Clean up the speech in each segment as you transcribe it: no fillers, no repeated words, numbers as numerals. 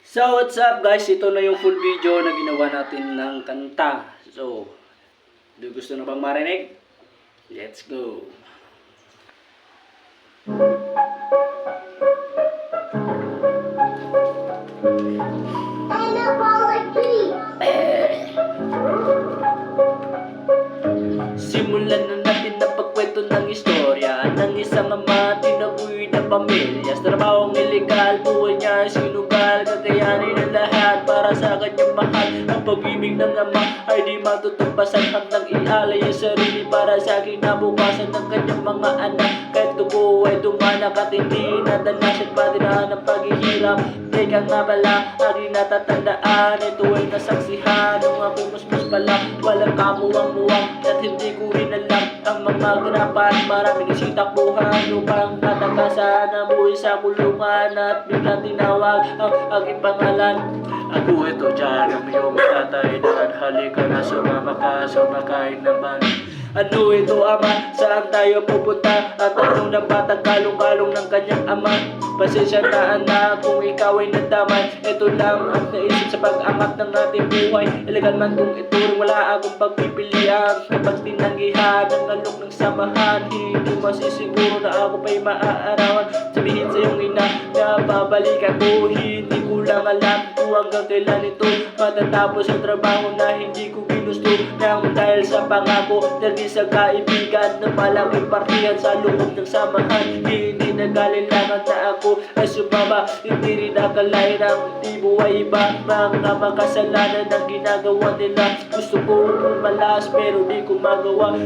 So what's up guys, ito na yung full video na ginawa natin ng kanta. So, do gusto na bang marinig? Let's go! Simulan na natin ang pagkwento ng istorya ng isang ama, tinaboy na pamilya. Sa trabahong ilegal, buhay niya sinugal, kakayanin ang lahat para sa kanyang mahal. Ang pag-ibig ng ama ay di matutumpasan, hanggang ialay ang sarili para sa kinabukasan ng kanyang mga anak. Kahit dugo ay dumanak at hindi nadanasin patinahan ng paghihirap. Teka nga pala, aking natatandaan, ito ay nasaksihan nung ako'y musmus pala. Walang kamuwang-muwang at hindi ko rin alam ang mga ganapan. Maraming isitakbuhan upang matakasan ang buhay sa kulungan, at biglang tinawag ang aking pangalan. Ako ito dyan, ang iyong tatay, na halika na sumama ka, sumakay naman. Ano ito ama, saan tayo pupunta? At tanong ng batang kalong-kalong ng kanyang ama. Pasensya na anak kung ikaw ay nadaman. Ito lang ang naisip sa pag-angat ng ating buhay. Ilagan man kung ituring, wala akong pagpipilian. Kapag tinanggihan ang alok ng samahan, hindi masisiguro na ako pa'y maaarawan. Sabihin sa iyong ina na babalik ako, hindi ko lang alam kung hanggang kailan ito matatapos ang trabaho na hindi ko ginusto. Nang dahil sa pangako, dahil sa kaibigan na malaking partihan sa loob ng samahan, hindi nagalilangan na ako ay sumama. Hindi rin akalain ang di buhay iba, mga makasalanan ang ginagawa nila. Gusto ko umalas pero di ko magawa.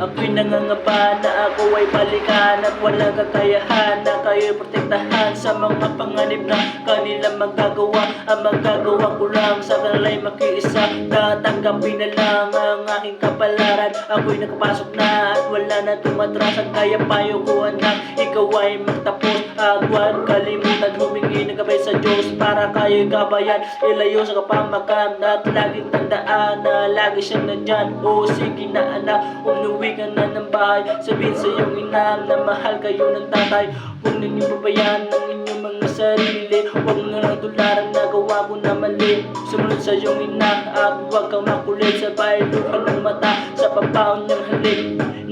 Ako'y nangangamba na ako ay balikan, at walang kakayahan na kayo'y protektahan sa mga panganib na kanilang magagawa. Ang magagawa ko lang sa kanila'y makiisa, tatanggapin na lang ang aking kapalaran. Ako'y nakapasok na at wala na tumatrasan, kaya payo ko anak, ikaw ay magtapos at huwag kalimutan humingi ng gabay sa Diyos para kayo'y gabayan, ilayo sa kapamakan, at laging tandaan na lagi siyang nandyan. O sige na anak, umuwi ka na ng bahay. Sabihin sa iyong ina na mahal kayo ng tatay. Huwag ninyong babayan ng inyong mga sarili. Huwag na lang tularan na gawa ko na mali. Sumunod sa iyong ina at huwag kang makulit. Sabay luha ng mata sa papaon niyang halik.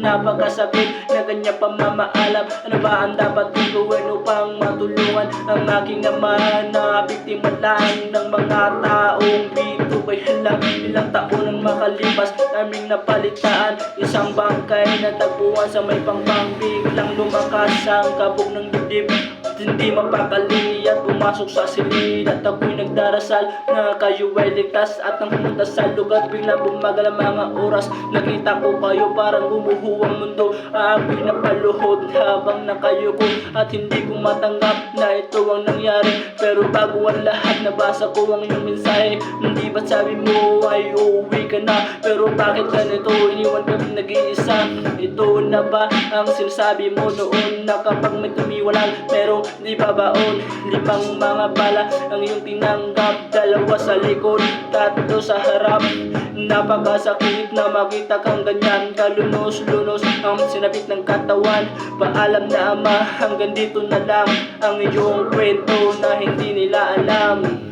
Napakasakit na kanya pamamaalam. Ano ba ang dapat kong gawin upang matulungan ang aking ama na biktima lang ng mga taong bito? Kay halang ilang taon ang makalipas, naming napalitaan isang bangkay na tagpuan sa may pangpang. Biglang lumakas ang kabog ng dibdib, hindi mapakali at pumasok sa silid. At ako'y nagdarasal na kayo ay ligtas at nang pumunta sa lugar. Biglang bumagal ang mga oras, nakita ko kayo parang gumuho ang mundo. Ako'y napaluhod habang nakayuko at hindi ko matanggap na ito ang nangyari. Pero bago ang lahat, nabasa ko ang iyong mensahe. Hindi ba sabi mo ay uuwi ka na? Pero bakit ganito, iniwan kami nag-iisa? Ito na ba ang sinasabi mo noon na kapag may tumiwalang merong di babaon? 5 mga bala ang iyong tinanggap, 2 sa likod, 3 sa harap. Napakasakit na makita kang ganyan, kalunos-lunos ang sinapit ng katawan. Paalam na ama, hanggang dito na lang ang iyong kwento na hindi nila alam.